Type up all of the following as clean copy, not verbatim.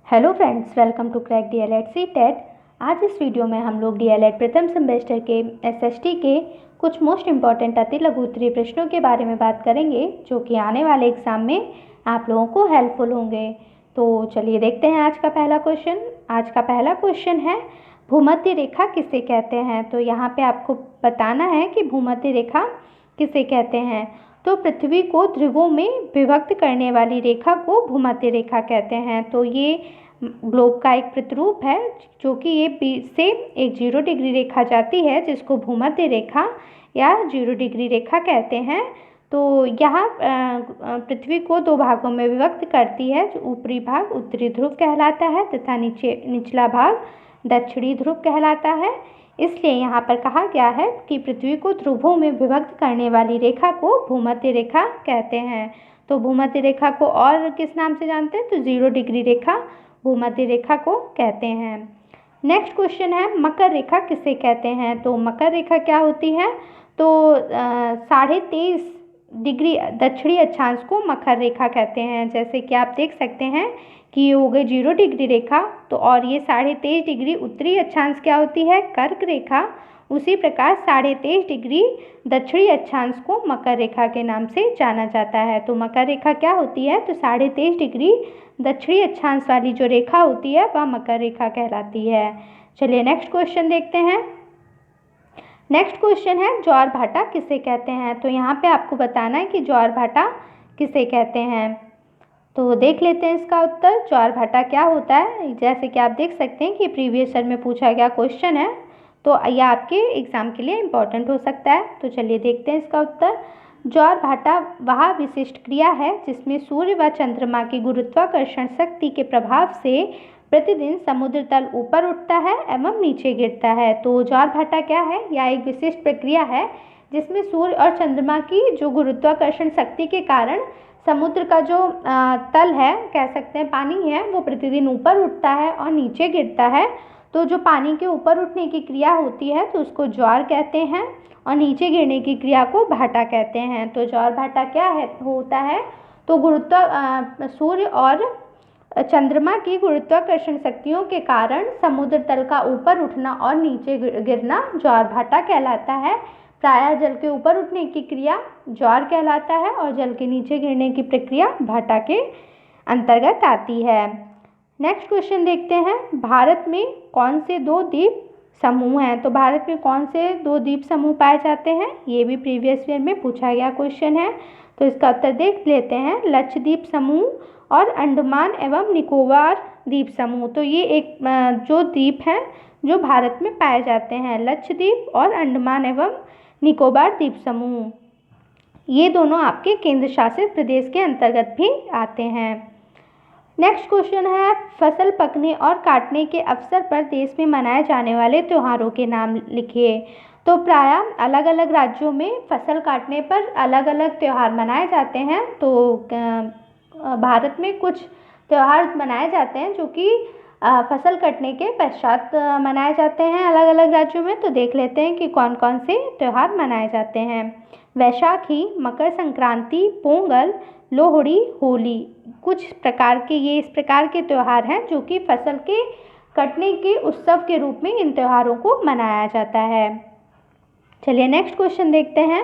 Hello friends, welcome to crack DElEd CTET. आज इस video में हम लोग डीएलएड प्रथम सेमेस्टर के एसएसटी के कुछ मोस्ट इम्पॉर्टेंट अति लघु उत्तरीय प्रश्नों के बारे में बात करेंगे, जो कि आने वाले एग्जाम में आप लोगों को हेल्पफुल होंगे। तो चलिए देखते हैं आज का पहला क्वेश्चन। आज का पहला क्वेश्चन है, भूमध्य रेखा किसे कहते हैं। तो यहाँ पे आपको बताना है कि भूमध्य रेखा किसे कहते हैं। तो पृथ्वी को ध्रुवों में विभक्त करने वाली रेखा को भूमध्य रेखा कहते हैं। तो ये ग्लोब का एक प्रतिरूप है, जो कि ये बीच से एक 0 डिग्री रेखा जाती है, जिसको भूमध्य रेखा या 0 डिग्री रेखा कहते हैं। तो यहाँ पृथ्वी को दो भागों में विभक्त करती है। जो ऊपरी भाग उत्तरी ध्रुव कहलाता है तथा निचला भाग दक्षिणी ध्रुव कहलाता है। इसलिए यहाँ पर कहा गया है कि पृथ्वी को ध्रुवों में विभक्त करने वाली रेखा को भूमध्य रेखा कहते हैं। तो भूमध्य रेखा को और किस नाम से जानते हैं, तो 0 डिग्री रेखा भूमध्य रेखा को कहते हैं। नेक्स्ट क्वेश्चन है, मकर रेखा किसे कहते हैं। तो मकर रेखा क्या होती है, तो 23.5 डिग्री दक्षिणी अक्षांश को मकर रेखा कहते हैं। जैसे कि आप देख सकते हैं कि ये हो गई 0 डिग्री रेखा, तो और ये 23.5 डिग्री उत्तरी अक्षांश क्या होती है, कर्क रेखा। उसी प्रकार 23.5 डिग्री दक्षिणी अक्षांश को मकर रेखा के नाम से जाना जाता है। तो मकर रेखा क्या होती है, तो 23.5 डिग्री दक्षिणी अक्षांश वाली जो रेखा होती है वह मकर रेखा कहलाती है। चलिए नेक्स्ट क्वेश्चन देखते हैं। नेक्स्ट क्वेश्चन है, ज्वार भाटा किसे कहते हैं। तो यहाँ पे आपको बताना है कि ज्वार भाटा किसे कहते हैं। तो देख लेते हैं इसका उत्तर। ज्वार भाटा क्या होता है, जैसे कि आप देख सकते हैं कि प्रीवियस ईयर में पूछा गया क्वेश्चन है, तो यह आपके एग्जाम के लिए इम्पोर्टेंट हो सकता है। तो चलिए देखते हैं इसका उत्तर। ज्वार भाटा वह विशिष्ट क्रिया है जिसमें सूर्य व चंद्रमा की गुरुत्वाकर्षण शक्ति के प्रभाव से प्रतिदिन समुद्र तल ऊपर उठता है एवं नीचे गिरता है। तो ज्वार भाटा क्या है, यह एक विशिष्ट प्रक्रिया है जिसमें सूर्य और चंद्रमा की जो गुरुत्वाकर्षण शक्ति के कारण समुद्र का जो तल है, कह सकते हैं पानी है, वो प्रतिदिन ऊपर उठता है और नीचे गिरता है। तो जो पानी के ऊपर उठने की क्रिया होती है तो उसको ज्वार कहते हैं, और नीचे गिरने की क्रिया को भाटा कहते हैं। तो ज्वार भाटा क्या है होता है, तो सूर्य और चंद्रमा की गुरुत्वाकर्षण शक्तियों के कारण समुद्र तल का ऊपर उठना और नीचे गिरना ज्वार भाटा कहलाता है। प्रायः जल के ऊपर उठने की क्रिया ज्वार कहलाता है और जल के नीचे गिरने की प्रक्रिया भाटा के अंतर्गत आती है। नेक्स्ट क्वेश्चन देखते हैं, भारत में कौन से 2 द्वीप समूह हैं। तो भारत में कौन से 2 द्वीप समूह पाए जाते हैं, ये भी प्रीवियस ईयर में पूछा गया क्वेश्चन है। तो इसका उत्तर देख लेते हैं, लक्षद्वीप समूह और अंडमान एवं निकोबार द्वीप समूह। तो ये एक जो द्वीप हैं जो भारत में पाए जाते हैं, लक्षद्वीप और अंडमान एवं निकोबार द्वीप समूह, ये दोनों आपके केंद्र शासित प्रदेश के अंतर्गत भी आते हैं। नेक्स्ट क्वेश्चन है, फसल पकने और काटने के अवसर पर देश में मनाए जाने वाले त्योहारों के नाम लिखिए। तो प्रायः अलग अलग राज्यों में फसल काटने पर अलग अलग त्यौहार मनाए जाते हैं। तो भारत में कुछ त्यौहार मनाए जाते हैं जो कि फसल कटने के पश्चात मनाए जाते हैं अलग अलग राज्यों में। तो देख लेते हैं कि कौन कौन से त्यौहार मनाए जाते हैं। वैशाखी, मकर संक्रांति, पोंगल, लोहड़ी, होली, कुछ प्रकार के ये इस प्रकार के त्यौहार हैं जो कि फसल के कटने के उत्सव के रूप में इन त्योहारों को मनाया जाता है। चलिए नेक्स्ट क्वेश्चन देखते हैं।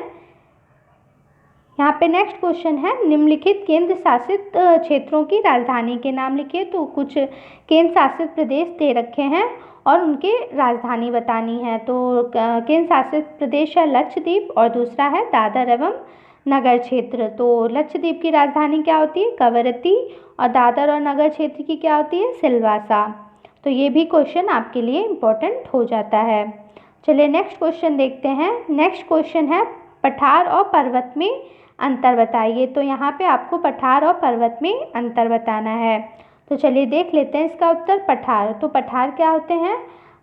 यहाँ पे नेक्स्ट क्वेश्चन है, निम्नलिखित केंद्र शासित क्षेत्रों की राजधानी के नाम लिखिए। तो कुछ केंद्र शासित प्रदेश दे रखे हैं और उनके राजधानी बतानी है। तो केंद्र शासित प्रदेश है लक्षद्वीप और दूसरा है दादर एवं नगर क्षेत्र। तो लक्षद्वीप की राजधानी क्या होती है, कवरत्ती, और दादर और नगर क्षेत्र की क्या होती है, सिलवासा। तो ये भी क्वेश्चन आपके लिए इम्पोर्टेंट हो जाता है। चलिए नेक्स्ट क्वेश्चन देखते हैं। नेक्स्ट क्वेश्चन है, पठार और पर्वत में अंतर बताइए। तो यहाँ पे आपको पठार और पर्वत में अंतर बताना है। तो चलिए देख लेते हैं इसका उत्तर। पठार, तो पठार क्या होते हैं,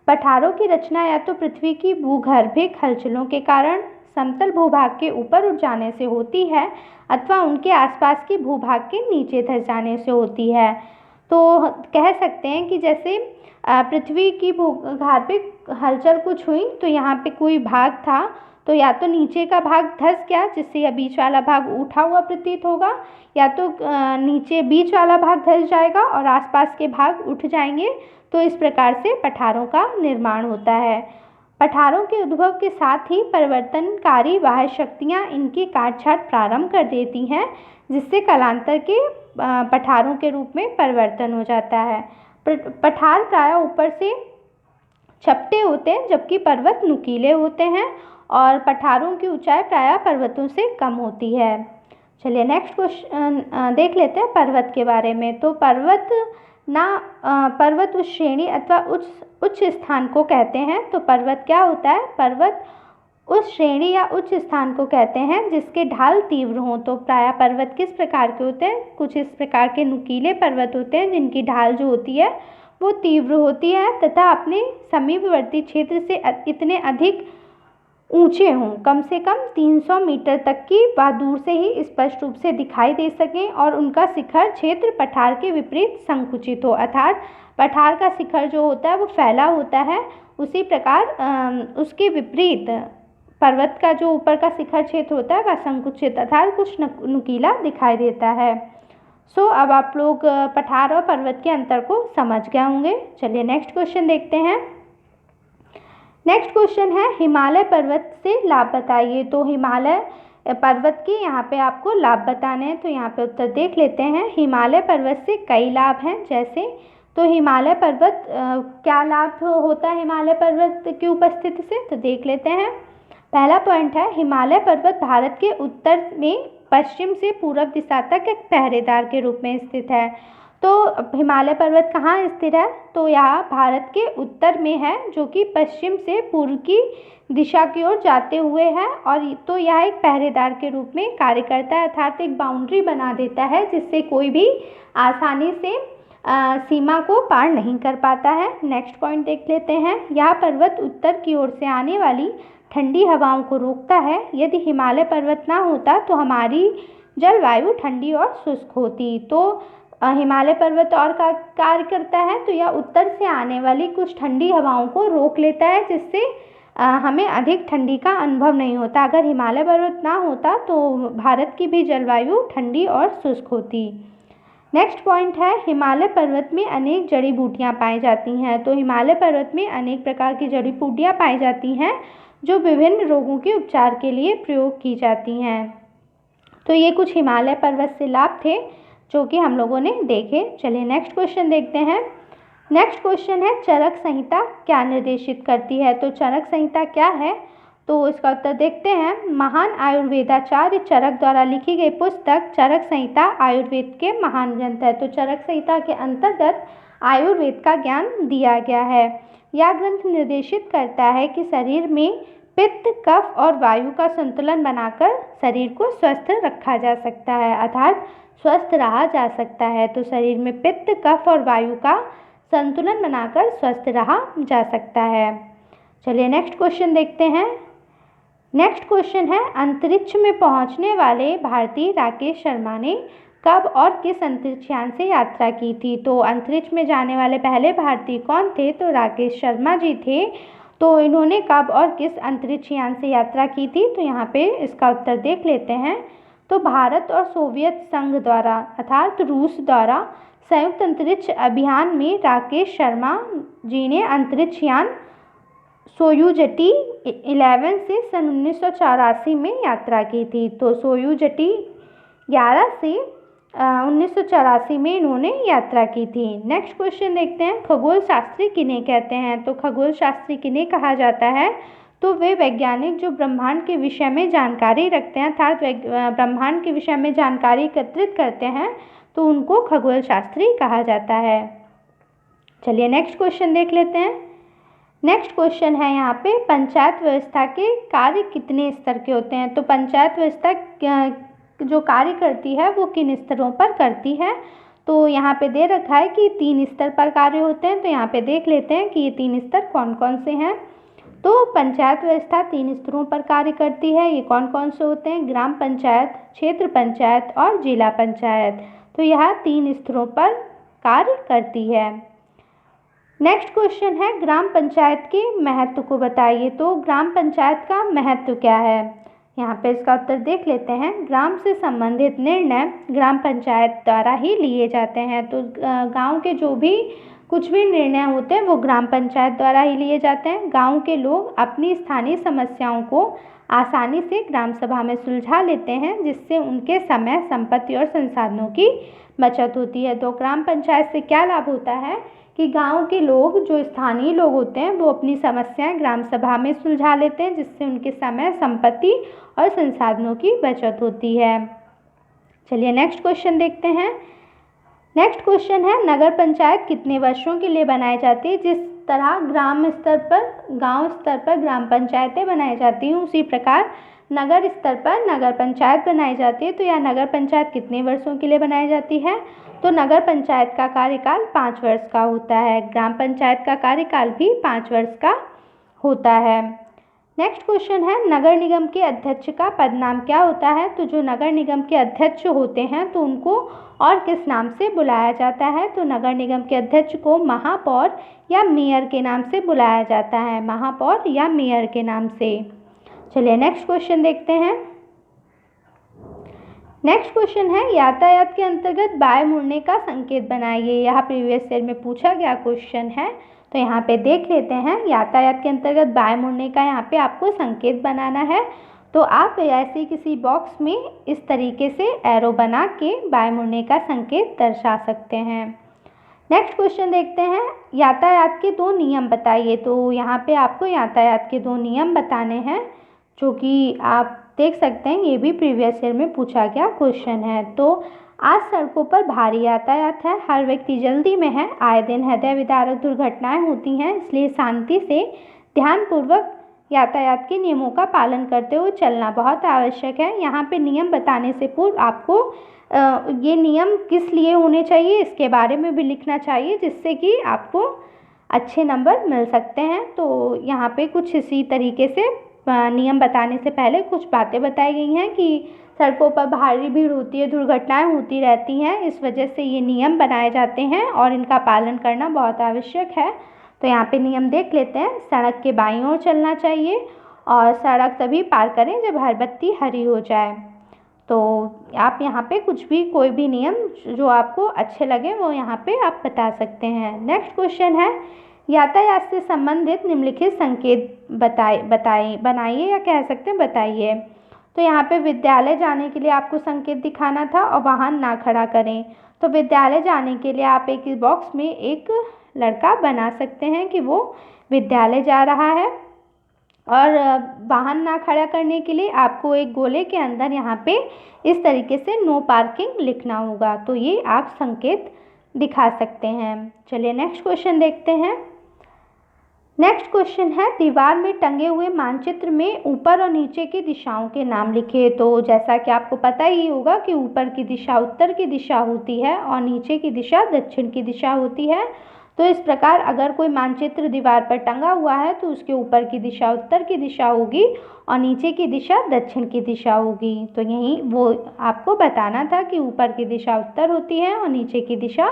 पठारों की रचना या तो पृथ्वी की भूगर्भिक हलचलों के कारण समतल भूभाग के ऊपर उठ जाने से होती है अथवा उनके आसपास के भूभाग के नीचे धस जाने से होती है। तो कह सकते हैं कि जैसे पृथ्वी की भूगर्भिक हलचल कुछ हुई, तो यहाँ पे कोई भाग था तो या तो नीचे का भाग धंस गया जिससे यह बीच वाला भाग उठा हुआ प्रतीत होगा, या तो नीचे बीच वाला भाग धंस जाएगा और आसपास के भाग उठ जाएंगे। तो इस प्रकार से पठारों का निर्माण होता है। पठारों के उद्भव के साथ ही परिवर्तनकारी बाह्य शक्तियाँ इनकी काट-छाँट प्रारंभ कर देती हैं, जिससे कालांतर के पठारों के रूप में परिवर्तन हो जाता है। पठार प्रायः ऊपर से चपटे होते हैं जबकि पर्वत नुकीले होते हैं और पठारों की ऊंचाई प्रायः पर्वतों से कम होती है। चलिए नेक्स्ट क्वेश्चन देख लेते हैं पर्वत के बारे में। तो पर्वत उस श्रेणी अथवा उच्च स्थान को कहते हैं। तो पर्वत क्या होता है? पर्वत उस श्रेणी या उच्च स्थान को कहते हैं जिसके ढाल तीव्र हों। तो प्रायः पर्वत किस प्रकार के होते हैं? कुछ इस प्रकार के नुकीले पर्वत होते हैं जिनकी ढाल जो होती है वो तीव्र होती है तथा अपने समीपवर्ती क्षेत्र से इतने अधिक ऊंचे हों, कम से कम 300 मीटर तक की व दूर से ही स्पष्ट रूप से दिखाई दे सकें और उनका शिखर क्षेत्र पठार के विपरीत संकुचित हो। अर्थात पठार का शिखर जो होता है वो फैला होता है, उसी प्रकार उसके विपरीत पर्वत का जो ऊपर का शिखर क्षेत्र होता है वह संकुचित अर्थात कुछ नुकीला दिखाई देता है। अब आप लोग पठार और पर्वत के अंतर को समझ गए होंगे। चलिए नेक्स्ट क्वेश्चन देखते हैं। नेक्स्ट क्वेश्चन है हिमालय पर्वत से लाभ बताइए। तो हिमालय पर्वत के यहाँ पे आपको लाभ बताने हैं, तो यहाँ पे उत्तर देख लेते हैं। हिमालय पर्वत से कई लाभ हैं, जैसे तो हिमालय पर्वत क्या लाभ होता है हिमालय पर्वत की उपस्थिति से, तो देख लेते हैं। पहला पॉइंट है हिमालय पर्वत भारत के उत्तर में पश्चिम से पूर्व दिशा तक एक पहरेदार के रूप में स्थित है। तो हिमालय पर्वत कहाँ स्थित है? तो यह भारत के उत्तर में है जो कि पश्चिम से पूर्व की दिशा की ओर जाते हुए है, और तो यह एक पहरेदार के रूप में कार्य करता है अर्थात एक बाउंड्री बना देता है जिससे कोई भी आसानी से सीमा को पार नहीं कर पाता है। नेक्स्ट पॉइंट देख लेते हैं। यह पर्वत उत्तर की ओर से आने वाली ठंडी हवाओं को रोकता है। यदि हिमालय पर्वत ना होता तो हमारी जलवायु ठंडी और शुष्क होती। तो हिमालय पर्वत और का कार्य करता है, तो यह उत्तर से आने वाली कुछ ठंडी हवाओं को रोक लेता है जिससे हमें अधिक ठंडी का अनुभव नहीं होता। अगर हिमालय पर्वत ना होता तो भारत की भी जलवायु ठंडी और शुष्क होती। नेक्स्ट पॉइंट है हिमालय पर्वत में अनेक जड़ी बूटियाँ पाई जाती हैं। तो हिमालय पर्वत में अनेक प्रकार की जड़ी बूटियाँ पाई जाती हैं जो विभिन्न रोगों के उपचार के लिए प्रयोग की जाती हैं। तो ये कुछ हिमालय पर्वत से लाभ थे जो कि हम लोगों ने देखे। चलिए नेक्स्ट क्वेश्चन देखते हैं। नेक्स्ट क्वेश्चन है चरक संहिता क्या निर्देशित करती है। तो चरक संहिता क्या है, तो इसका उत्तर देखते हैं। महान आयुर्वेदाचार्य चरक द्वारा लिखी गई पुस्तक चरक संहिता आयुर्वेद के महान ग्रंथ है। तो चरक संहिता के अंतर्गत आयुर्वेद का ज्ञान दिया गया है। यह ग्रंथ निर्देशित करता है कि शरीर में पित्त, कफ और वायु का संतुलन बनाकर शरीर को स्वस्थ रखा जा सकता है अर्थात स्वस्थ रहा जा सकता है। तो शरीर में पित्त, कफ और वायु का संतुलन बनाकर स्वस्थ रहा जा सकता है। चलिए नेक्स्ट क्वेश्चन देखते हैं। नेक्स्ट क्वेश्चन है अंतरिक्ष में पहुंचने वाले भारतीय राकेश शर्मा ने कब और किस अंतरिक्ष यान से यात्रा की थी। तो अंतरिक्ष में जाने वाले पहले भारतीय कौन थे, तो राकेश शर्मा जी थे। तो इन्होंने कब और किस अंतरिक्ष यान से यात्रा की थी, तो यहाँ पे इसका उत्तर देख लेते हैं। तो भारत और सोवियत संघ द्वारा अर्थात रूस द्वारा संयुक्त अंतरिक्ष अभियान में राकेश शर्मा जी ने अंतरिक्ष यान सोयूज-टी 11 से सन 1984 में यात्रा की थी। तो सोयूज-टी 11 से 1984 में इन्होंने यात्रा की थी। नेक्स्ट क्वेश्चन देखते हैं खगोल शास्त्री किन्हें कहते हैं। तो खगोल शास्त्री किन्हें कहा जाता है, तो वे वैज्ञानिक जो ब्रह्मांड के विषय में जानकारी रखते हैं अर्थात ब्रह्मांड के विषय में जानकारी एकत्रित करते हैं, तो उनको खगोल शास्त्री कहा जाता है। चलिए नेक्स्ट क्वेश्चन देख लेते हैं। नेक्स्ट क्वेश्चन है यहाँ पे पंचायत व्यवस्था के कार्य कितने स्तर के होते हैं। तो पंचायत व्यवस्था जो कार्य करती है वो किन स्तरों पर करती है, तो यहाँ पे दे रखा है कि 3 स्तर पर कार्य होते हैं। तो यहाँ पे देख लेते हैं कि ये 3 स्तर कौन कौन से हैं। तो पंचायत व्यवस्था 3 स्तरों पर कार्य करती है। ये कौन कौन से होते हैं, ग्राम पंचायत, क्षेत्र पंचायत और जिला पंचायत। तो यह 3 स्तरों पर कार्य करती है। नेक्स्ट क्वेश्चन है ग्राम पंचायत के महत्व को बताइए। तो ग्राम पंचायत का महत्व क्या है, यहाँ पे इसका उत्तर देख लेते हैं। ग्राम से संबंधित निर्णय ग्राम पंचायत द्वारा ही लिए जाते हैं। तो गांव के जो भी कुछ भी निर्णय होते हैं वो ग्राम पंचायत द्वारा ही लिए जाते हैं। गांव के लोग अपनी स्थानीय समस्याओं को आसानी से ग्राम सभा में सुलझा लेते हैं, जिससे उनके समय, संपत्ति और संसाधनों की बचत होती है। तो ग्राम पंचायत से क्या लाभ होता है कि गांव के लोग, जो स्थानीय लोग होते हैं, वो अपनी समस्याएं ग्राम सभा में सुलझा लेते हैं, जिससे उनके समय, संपत्ति और संसाधनों की बचत होती है। चलिए नेक्स्ट क्वेश्चन देखते हैं। नेक्स्ट क्वेश्चन है नगर पंचायत कितने वर्षों के लिए बनाई जाती है। जिस तरह ग्राम स्तर पर, गांव स्तर पर ग्राम पंचायतें बनाई जाती हैं, उसी प्रकार नगर स्तर पर नगर पंचायत बनाई जाती है। तो यह नगर पंचायत कितने वर्षों के लिए बनाई जाती है, तो नगर पंचायत का कार्यकाल 5 वर्ष का होता है। ग्राम पंचायत का कार्यकाल भी 5 वर्ष का होता है। नेक्स्ट क्वेश्चन है नगर निगम के अध्यक्ष का पद नाम क्या होता है। तो जो नगर निगम के अध्यक्ष होते हैं तो उनको और किस नाम से बुलाया जाता है, तो नगर निगम के अध्यक्ष को महापौर या मेयर के नाम से बुलाया जाता है, महापौर या मेयर के नाम से। चलिए नेक्स्ट क्वेश्चन देखते हैं। नेक्स्ट क्वेश्चन है यातायात के अंतर्गत बाएं मुड़ने का संकेत बनाइए। यह प्रीवियस ईयर में पूछा गया क्वेश्चन है, तो यहाँ पे देख लेते हैं। यातायात के अंतर्गत बाएं मुड़ने का यहाँ पे आपको संकेत बनाना है। तो आप ऐसे किसी बॉक्स में इस तरीके से एरो बना के बाएं मुड़ने का संकेत दर्शा सकते हैं। नेक्स्ट क्वेश्चन देखते हैं यातायात के 2 नियम बताइए। तो यहाँ पे आपको यातायात के 2 नियम बताने हैं, जो कि आप देख सकते हैं ये भी प्रीवियस ईयर में पूछा गया क्वेश्चन है। तो आज सड़कों पर भारी यातायात है, हर व्यक्ति जल्दी में है, आए दिन हृदय विदारक दुर्घटनाएं होती हैं, इसलिए शांति से ध्यानपूर्वक यातायात के नियमों का पालन करते हुए चलना बहुत आवश्यक है। यहाँ पे नियम बताने से पूर्व आपको ये नियम किस लिए होने चाहिए इसके बारे में भी लिखना चाहिए, जिससे कि आपको अच्छे नंबर मिल सकते हैं। तो यहाँ पे कुछ इसी तरीके से नियम बताने से पहले कुछ बातें बताई गई हैं कि सड़कों पर भारी भीड़ होती है, दुर्घटनाएं होती रहती हैं, इस वजह से ये नियम बनाए जाते हैं और इनका पालन करना बहुत आवश्यक है। तो यहाँ पे नियम देख लेते हैं। सड़क के बाईं ओर चलना चाहिए और सड़क तभी पार करें जब हर बत्ती हरी हो जाए। तो आप यहाँ पे कुछ भी, कोई भी नियम जो आपको अच्छे लगे वो यहाँ पे आप बता सकते हैं। नेक्स्ट क्वेश्चन है यातायात से संबंधित निम्नलिखित संकेत बनाइए या कह सकते हैं बताइए। तो यहाँ पे विद्यालय जाने के लिए आपको संकेत दिखाना था और वाहन ना खड़ा करें। तो विद्यालय जाने के लिए आप एक बॉक्स में एक लड़का बना सकते हैं कि वो विद्यालय जा रहा है, और वाहन ना खड़ा करने के लिए आपको एक गोले के अंदर यहाँ पे इस तरीके से नो पार्किंग लिखना होगा। तो ये आप संकेत दिखा सकते हैं। चलिए नेक्स्ट क्वेश्चन देखते हैं। नेक्स्ट क्वेश्चन है दीवार में टंगे हुए मानचित्र में ऊपर और नीचे की दिशाओं के नाम लिखे। तो जैसा कि आपको पता ही होगा कि ऊपर की दिशा उत्तर की दिशा होती है और नीचे की दिशा दक्षिण की दिशा होती है। तो इस प्रकार अगर कोई मानचित्र दीवार पर टंगा हुआ है तो उसके ऊपर की दिशा उत्तर की दिशा होगी और नीचे की दिशा दक्षिण की दिशा होगी। तो यही वो आपको बताना था कि ऊपर की दिशा उत्तर होती है और नीचे की दिशा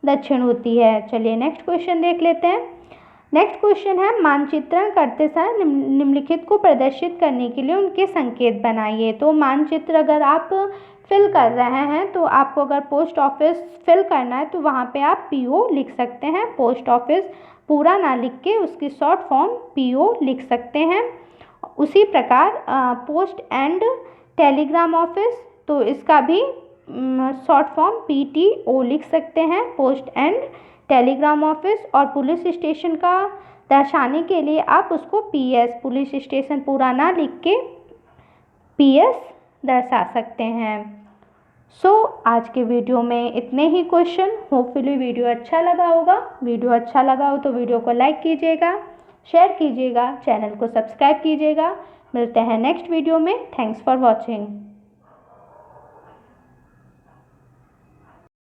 दक्षिण होती है। चलिए नेक्स्ट क्वेश्चन देख लेते हैं। नेक्स्ट क्वेश्चन है मानचित्रण करते समय निम्नलिखित को प्रदर्शित करने के लिए उनके संकेत बनाइए। तो मानचित्र अगर आप फिल कर रहे हैं तो आपको अगर पोस्ट ऑफिस फिल करना है तो वहाँ पे आप PO लिख सकते हैं। पोस्ट ऑफिस पूरा ना लिख के उसकी शॉर्ट फॉर्म PO लिख सकते हैं। उसी प्रकार पोस्ट एंड टेलीग्राम ऑफिस, तो इसका भी शॉर्ट फॉर्म PTO लिख सकते हैं, पोस्ट एंड टेलीग्राम ऑफिस। और पुलिस स्टेशन का दर्शाने के लिए आप उसको PS, पुलिस स्टेशन पूरा ना लिख के PS दर्शा सकते हैं। आज के वीडियो में इतने ही क्वेश्चन। होपफुली वीडियो अच्छा लगा होगा। वीडियो अच्छा लगा हो तो वीडियो को लाइक कीजिएगा, शेयर कीजिएगा, चैनल को सब्सक्राइब कीजिएगा। मिलते हैं नेक्स्ट वीडियो में। Thanks for watching.